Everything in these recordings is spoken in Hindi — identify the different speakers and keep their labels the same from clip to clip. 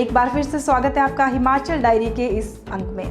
Speaker 1: एक बार फिर से स्वागत है आपका हिमाचल डायरी के इस अंक में।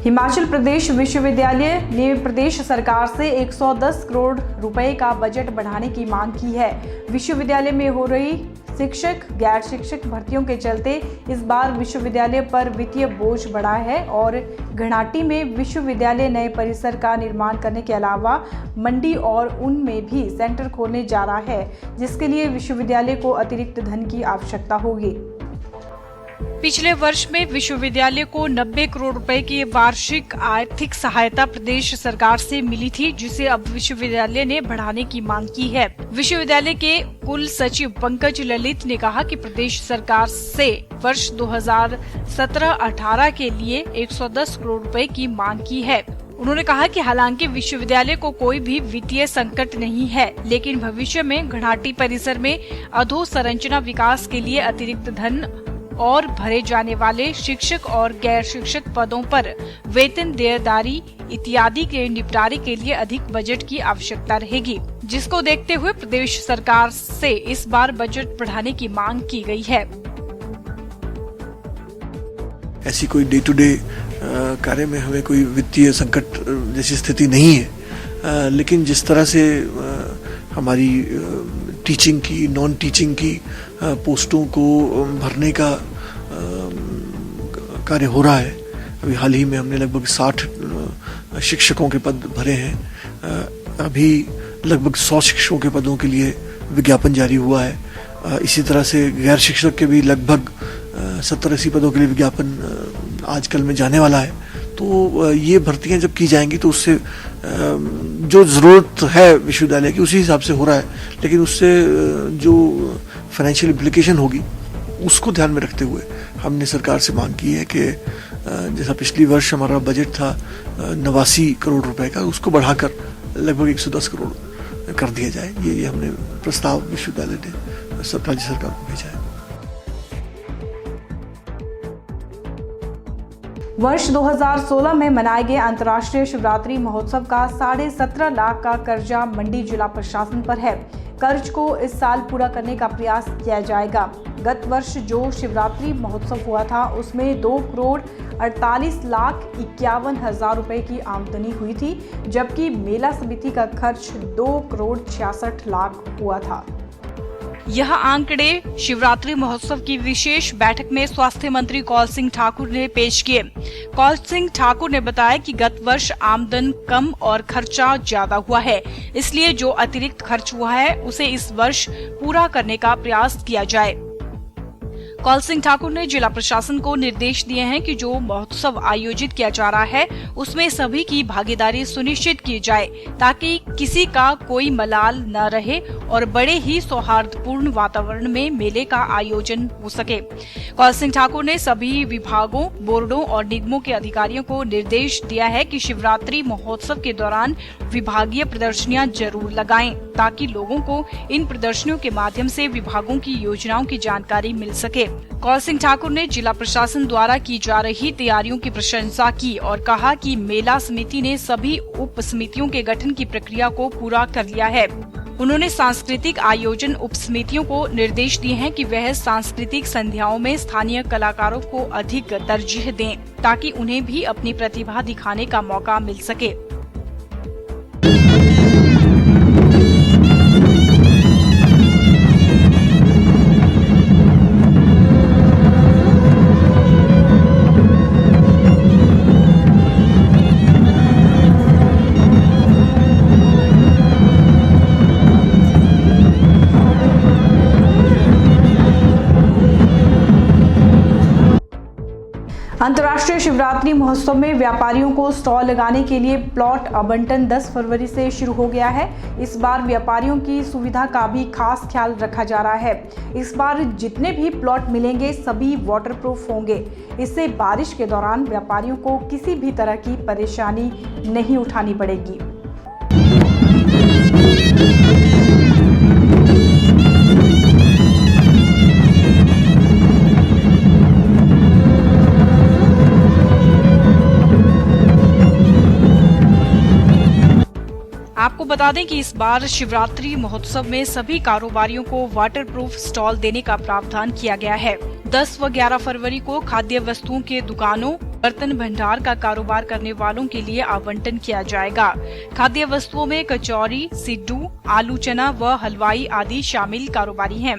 Speaker 1: हिमाचल प्रदेश विश्वविद्यालय ने प्रदेश सरकार से 110 करोड़ रुपए का बजट बढ़ाने की मांग की है। विश्वविद्यालय में हो रही शिक्षक गैर शिक्षक भर्तियों के चलते इस बार विश्वविद्यालय पर वित्तीय बोझ बढ़ा है और घणाटी में विश्वविद्यालय नए परिसर का निर्माण करने के अलावा मंडी और ऊन में भी सेंटर खोलने जा रहा है, जिसके लिए विश्वविद्यालय को अतिरिक्त धन की आवश्यकता होगी। पिछले वर्ष में विश्वविद्यालय को 90 करोड़ रुपए की वार्षिक आर्थिक सहायता प्रदेश सरकार से मिली थी, जिसे अब विश्वविद्यालय ने बढ़ाने की मांग की है। विश्वविद्यालय के कुल सचिव पंकज ललित ने कहा कि प्रदेश सरकार से वर्ष 2017-18 के लिए 110 करोड़ रुपए की मांग की है। उन्होंने कहा कि हालांकि विश्वविद्यालय को कोई भी वित्तीय संकट नहीं है, लेकिन भविष्य में घणाटी परिसर में अधोसंरचना विकास के लिए अतिरिक्त धन और भरे जाने वाले शिक्षक और गैर शिक्षक पदों पर वेतन देयदारी इत्यादि के निपटारे के लिए अधिक बजट की आवश्यकता रहेगी, जिसको देखते हुए प्रदेश सरकार से इस बार बजट बढ़ाने की मांग की गई है।
Speaker 2: ऐसी कोई डे टू डे कार्य में हमें कोई वित्तीय संकट जैसी स्थिति नहीं है, लेकिन जिस तरह से हमारी टीचिंग की नॉन टीचिंग की पोस्टों को भरने का कार्य हो रहा है। अभी हाल ही में हमने लगभग 60 शिक्षकों के पद भरे हैं। अभी लगभग 100 शिक्षकों के पदों के लिए विज्ञापन जारी हुआ है। इसी तरह से गैर शिक्षक के भी लगभग 70-80 पदों के लिए विज्ञापन आजकल में जाने वाला है। तो ये भर्तियां जब की जाएंगी तो उससे जो ज़रूरत है विश्वविद्यालय की उसी हिसाब से हो रहा है, लेकिन उससे जो फाइनेंशियल इम्प्लीकेशन होगी उसको ध्यान में रखते हुए हमने सरकार से मांग की है कि जैसा पिछली वर्ष हमारा बजट था 89 करोड़ रुपए का, उसको बढ़ाकर लगभग 110 करोड़ कर दिया जाए। ये हमने प्रस्ताव विश्वविद्यालय ने राज्य सरकार को भेजा है।
Speaker 1: वर्ष 2016 में मनाए गए अंतर्राष्ट्रीय शिवरात्रि महोत्सव का 17.5 लाख का कर्जा मंडी जिला प्रशासन पर है। कर्ज को इस साल पूरा करने का प्रयास किया जाएगा। गत वर्ष जो शिवरात्रि महोत्सव हुआ था उसमें 2 करोड़ 48 लाख 51 हजार रुपए की आमदनी हुई थी, जबकि मेला समिति का खर्च 2 करोड़ 66 लाख हुआ था। यह आंकड़े शिवरात्रि महोत्सव की विशेष बैठक में स्वास्थ्य मंत्री कौल सिंह ठाकुर ने पेश किए। कौल सिंह ठाकुर ने बताया कि गत वर्ष आमदन कम और खर्चा ज्यादा हुआ है, इसलिए जो अतिरिक्त खर्च हुआ है उसे इस वर्ष पूरा करने का प्रयास किया जाए। कौल सिंह ठाकुर ने जिला प्रशासन को निर्देश दिए हैं कि जो महोत्सव आयोजित किया जा रहा है उसमें सभी की भागीदारी सुनिश्चित की जाए, ताकि किसी का कोई मलाल न रहे और बड़े ही सौहार्दपूर्ण वातावरण में मेले का आयोजन हो सके। कौल सिंह ठाकुर ने सभी विभागों, बोर्डों और निगमों के अधिकारियों को निर्देश दिया है कि शिवरात्रि महोत्सव के दौरान विभागीय प्रदर्शनियां जरूर लगाएं, ताकि लोगों को इन प्रदर्शनियों के माध्यम से विभागों की योजनाओं की जानकारी मिल सके। कौल सिंह ठाकुर ने जिला प्रशासन द्वारा की जा रही तैयारियों की प्रशंसा की और कहा कि मेला समिति ने सभी उप समितियों के गठन की प्रक्रिया को पूरा कर लिया है। उन्होंने सांस्कृतिक आयोजन उप समितियों को निर्देश दिए हैं कि वह सांस्कृतिक संध्याओं में स्थानीय कलाकारों को अधिक तरजीह दें, ताकि उन्हें भी अपनी प्रतिभा दिखाने का मौका मिल सके। अंतर्राष्ट्रीय शिवरात्रि महोत्सव में व्यापारियों को स्टॉल लगाने के लिए प्लॉट आवंटन 10 फरवरी से शुरू हो गया है। इस बार व्यापारियों की सुविधा का भी खास ख्याल रखा जा रहा है। इस बार जितने भी प्लॉट मिलेंगे सभी वाटरप्रूफ होंगे। इससे बारिश के दौरान व्यापारियों को किसी भी तरह की परेशानी नहीं उठानी पड़ेगी। बता दें कि इस बार शिवरात्रि महोत्सव में सभी कारोबारियों को वाटरप्रूफ स्टॉल देने का प्रावधान किया गया है। 10 व 11 फरवरी को खाद्य वस्तुओं के दुकानों, बर्तन भंडार का कारोबार करने वालों के लिए आवंटन किया जाएगा। खाद्य वस्तुओं में कचौरी, सिड्डू, आलू चना व हलवाई आदि शामिल कारोबारी हैं।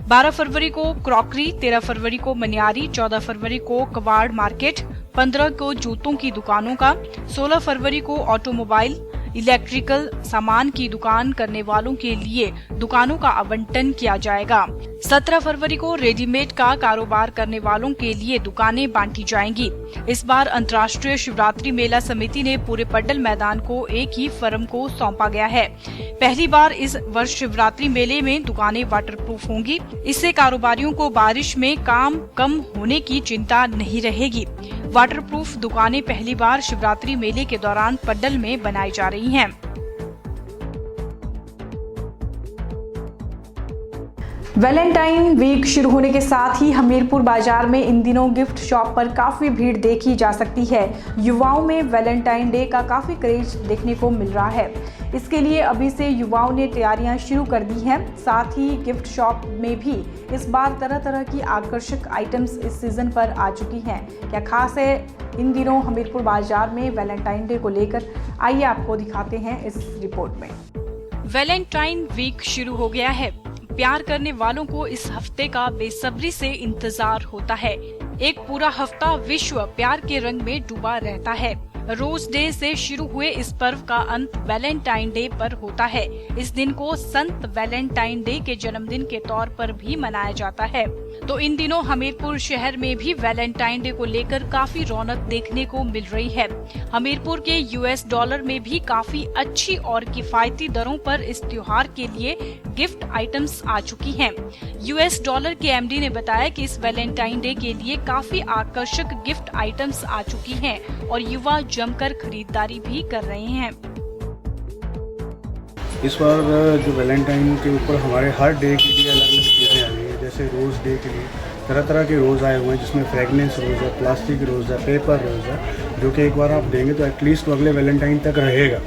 Speaker 1: 12 फरवरी को क्रॉकरी, 13 फरवरी को मनियारी, 14 फरवरी को कबाड़ मार्केट, 15 को जूतों की दुकानों का, 16 फरवरी को ऑटोमोबाइल, इलेक्ट्रिकल सामान की दुकान करने वालों के लिए दुकानों का आवंटन किया जाएगा। 17 फरवरी को रेडीमेड का कारोबार करने वालों के लिए दुकानें बांटी जाएंगी। इस बार अंतर्राष्ट्रीय शिवरात्रि मेला समिति ने पूरे पड्डल मैदान को एक ही फर्म को सौंपा गया है। पहली बार इस वर्ष शिवरात्रि मेले में दुकानें वाटरप्रूफ होंगी। इससे कारोबारियों को बारिश में काम कम होने की चिंता नहीं रहेगी। वाटरप्रूफ दुकानें पहली बार शिवरात्रि मेले के दौरान पड्डल में बनाई जा रही हैं।
Speaker 3: वैलेंटाइन वीक शुरू होने के साथ ही हमीरपुर बाजार में इन दिनों गिफ्ट शॉप पर काफ़ी भीड़ देखी जा सकती है। युवाओं में वैलेंटाइन डे का काफ़ी क्रेज देखने को मिल रहा है। इसके लिए अभी से युवाओं ने तैयारियां शुरू कर दी हैं। साथ ही गिफ्ट शॉप में भी इस बार तरह तरह की आकर्षक आइटम्स इस सीजन पर आ चुकी हैं। क्या खास है इन दिनों हमीरपुर बाजार में वैलेंटाइन डे को लेकर, आइए आपको दिखाते हैं इस रिपोर्ट में।
Speaker 1: वैलेंटाइन वीक शुरू हो गया है। प्यार करने वालों को इस हफ्ते का बेसब्री से इंतजार होता है। एक पूरा हफ्ता विश्व प्यार के रंग में डूबा रहता है। रोज डे से शुरू हुए इस पर्व का अंत वैलेंटाइन डे पर होता है। इस दिन को संत वैलेंटाइन डे के जन्मदिन के तौर पर भी मनाया जाता है। तो इन दिनों हमीरपुर शहर में भी वैलेंटाइन डे को लेकर काफी रौनक देखने को मिल रही है। हमीरपुर के US डॉलर में भी काफी अच्छी और किफायती दरों पर इस त्योहार के लिए गिफ्ट आइटम्स आ चुकी हैं। US डॉलर के MD ने बताया कि इस वैलेंटाइन डे के लिए काफी आकर्षक गिफ्ट आइटम्स आ चुकी हैं और युवा जमकर खरीदारी भी कर रहे हैं।
Speaker 4: इस बार जो वैलेंटाइन के ऊपर हमारे हर डे के लिए अलग अलग चीज़ें आ गई हैं। जैसे रोज़ डे के लिए तरह तरह के रोज़ आए हुए हैं, जिसमें फ्रेगनेंस रोज़ है, प्लास्टिक रोज़ है, पेपर रोज़ है, जो कि एक बार आप देंगे तो एटलीस्ट अगले वैलेंटाइन तक रहेगा,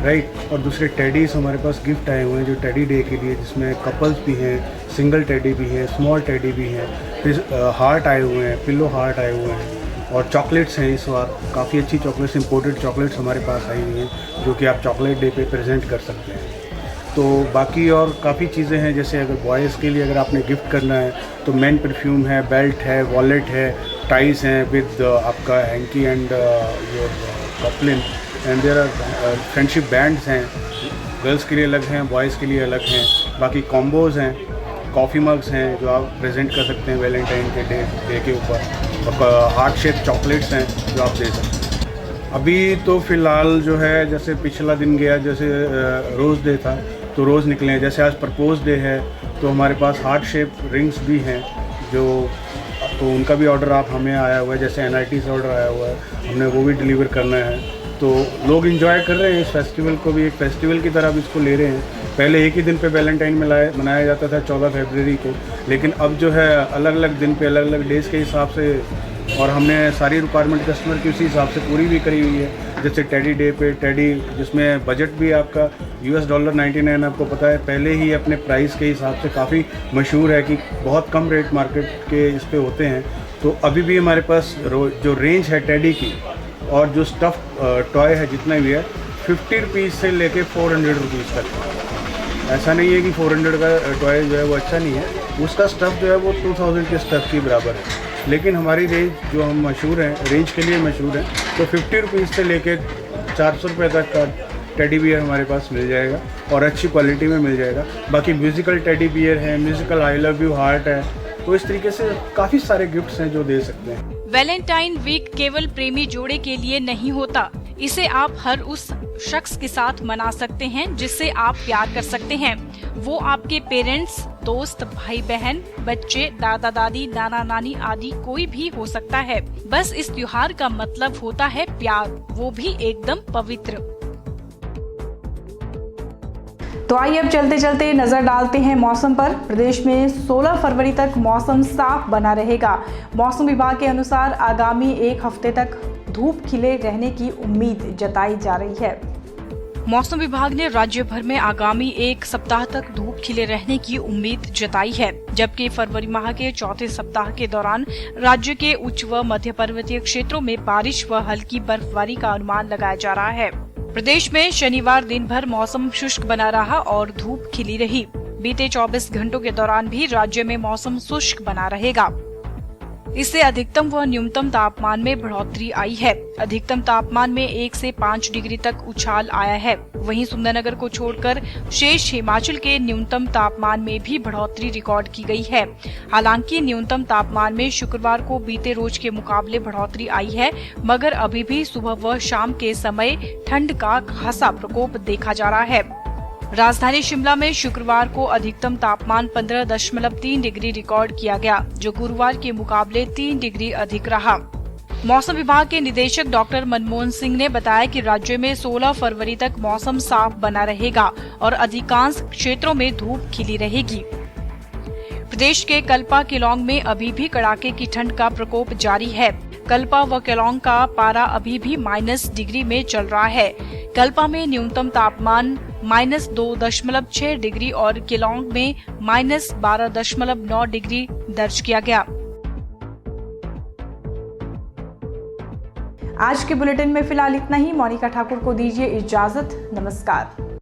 Speaker 4: राइट। और दूसरे टेडीज हमारे पास गिफ्ट आए हुए हैं जो टेडी डे के लिए, जिसमें कपल्स भी हैं, सिंगल टेडी भी हैं, स्मॉल टेडी भी हैं, फिर हार्ट आए हुए हैं, पिलो हार्ट आए हुए हैं, और चॉकलेट्स हैं। इस बार काफ़ी अच्छी चॉकलेट्स, इंपोर्टेड चॉकलेट्स हमारे पास आई हुई हैं जो कि आप चॉकलेट डे पे प्रेजेंट कर सकते हैं। तो बाकी और काफ़ी चीज़ें हैं, जैसे अगर बॉयज़ के लिए अगर आपने गिफ्ट करना है तो मेन परफ्यूम है, बेल्ट है, वॉलेट है, टाइज हैं विद आपका hanky and your cufflink, and there are friendship bands हैं। गर्ल्स के लिए अलग हैं, बॉयज़ के लिए अलग हैं। बाकी कॉम्बोज़ हैं, कॉफ़ी मग्स हैं जो आप प्रेजेंट कर सकते हैं वैलेंटाइन के डे के ऊपर, और हार्ट शेप चॉकलेट्स हैं जो आप दे सकते हैं। अभी तो फ़िलहाल जो है, जैसे पिछला दिन गया, जैसे रोज़ डे था तो रोज़ निकले हैं। जैसे आज प्रपोज डे है तो हमारे पास हार्ट शेप रिंग्स भी हैं जो, तो उनका भी ऑर्डर आप हमें आया हुआ है। जैसे NIT से ऑर्डर आया हुआ है, हमने वो भी डिलीवर करना है। तो लोग इन्जॉय कर रहे हैं इस फेस्टिवल को भी, एक फेस्टिवल की तरह अब इसको ले रहे हैं। पहले एक ही दिन पे वैलेंटाइन मनाया जाता था 14 फरवरी को, लेकिन अब जो है अलग अलग दिन पे अलग अलग डेज़ के हिसाब से, और हमने सारी रिक्वायरमेंट कस्टमर की उसी हिसाब से पूरी भी करी हुई है। जैसे टेडी डे पे टेडी, जिसमें बजट भी आपका US डॉलर 99, आपको पता है पहले ही अपने प्राइस के हिसाब से काफ़ी मशहूर है कि बहुत कम रेट मार्केट के इस पे होते हैं। तो अभी भी हमारे पास जो रेंज है टेडी की, और जो स्टफ़ टॉय है जितना भी है, 50 रुपीज़ से लेके 400 रुपीज़ तक। ऐसा नहीं है कि 400 का टॉय जो है वो अच्छा नहीं है, उसका स्टफ़ जो है वो 2000 के स्टफ़ की बराबर है। लेकिन हमारी रेंज जो हम मशहूर हैं, रेंज के लिए मशहूर हैं, तो 50 रुपीज़ से लेके 400 रुपये तक का टेडी बियर हमारे पास मिल जाएगा, और अच्छी क्वालिटी में मिल जाएगा। बाकी म्यूज़िकल टेडी बियर है, musical I love you heart है। तो इस तरीके से काफ़ी सारे गिफ्ट्स हैं जो दे सकते हैं।
Speaker 1: वैलेंटाइन वीक केवल प्रेमी जोड़े के लिए नहीं होता, इसे आप हर उस शख्स के साथ मना सकते हैं जिससे आप प्यार कर सकते हैं। वो आपके पेरेंट्स, दोस्त, भाई बहन, बच्चे, दादा दादी, नाना नानी आदि कोई भी हो सकता है। बस इस त्योहार का मतलब होता है प्यार, वो भी एकदम पवित्र।
Speaker 3: तो आइए अब चलते चलते नजर डालते हैं मौसम पर। प्रदेश में 16 फरवरी तक मौसम साफ बना रहेगा। मौसम विभाग के अनुसार आगामी एक हफ्ते तक धूप खिले रहने की उम्मीद जताई जा रही है।
Speaker 1: मौसम विभाग ने राज्य भर में आगामी एक सप्ताह तक धूप खिले रहने की उम्मीद जताई है, जबकि फरवरी माह के चौथे सप्ताह के दौरान राज्य के उच्च व मध्य पर्वतीय क्षेत्रों में बारिश व हल्की बर्फबारी का अनुमान लगाया जा रहा है। प्रदेश में शनिवार दिन भर मौसम शुष्क बना रहा और धूप खिली रही। बीते 24 घंटों के दौरान भी राज्य में मौसम शुष्क बना रहेगा। इससे अधिकतम व न्यूनतम तापमान में बढ़ोतरी आई है। अधिकतम तापमान में 1 से 5 डिग्री तक उछाल आया है। वहीं सुंदरनगर को छोड़कर शेष हिमाचल के न्यूनतम तापमान में भी बढ़ोतरी रिकॉर्ड की गई है। हालांकि न्यूनतम तापमान में शुक्रवार को बीते रोज के मुकाबले बढ़ोतरी आई है, मगर अभी भी सुबह व शाम के समय ठंड का खासा प्रकोप देखा जा रहा है। राजधानी शिमला में शुक्रवार को अधिकतम तापमान 15.3 डिग्री रिकॉर्ड किया गया, जो गुरुवार के मुकाबले 3 डिग्री अधिक रहा। मौसम विभाग के निदेशक डॉक्टर मनमोहन सिंह ने बताया कि राज्य में 16 फरवरी तक मौसम साफ बना रहेगा और अधिकांश क्षेत्रों में धूप खिली रहेगी। प्रदेश के कल्पा केलांग में अभी भी कड़ाके की ठंड का प्रकोप जारी है। कल्पा व केलांग का पारा अभी भी -, डिग्री में चल रहा है। कल्पा में न्यूनतम तापमान -2.6 डिग्री और केलांग में -12.9 डिग्री दर्ज किया गया।
Speaker 3: आज के बुलेटिन में फिलहाल इतना ही। मोनिका ठाकुर को दीजिए इजाजत। नमस्कार।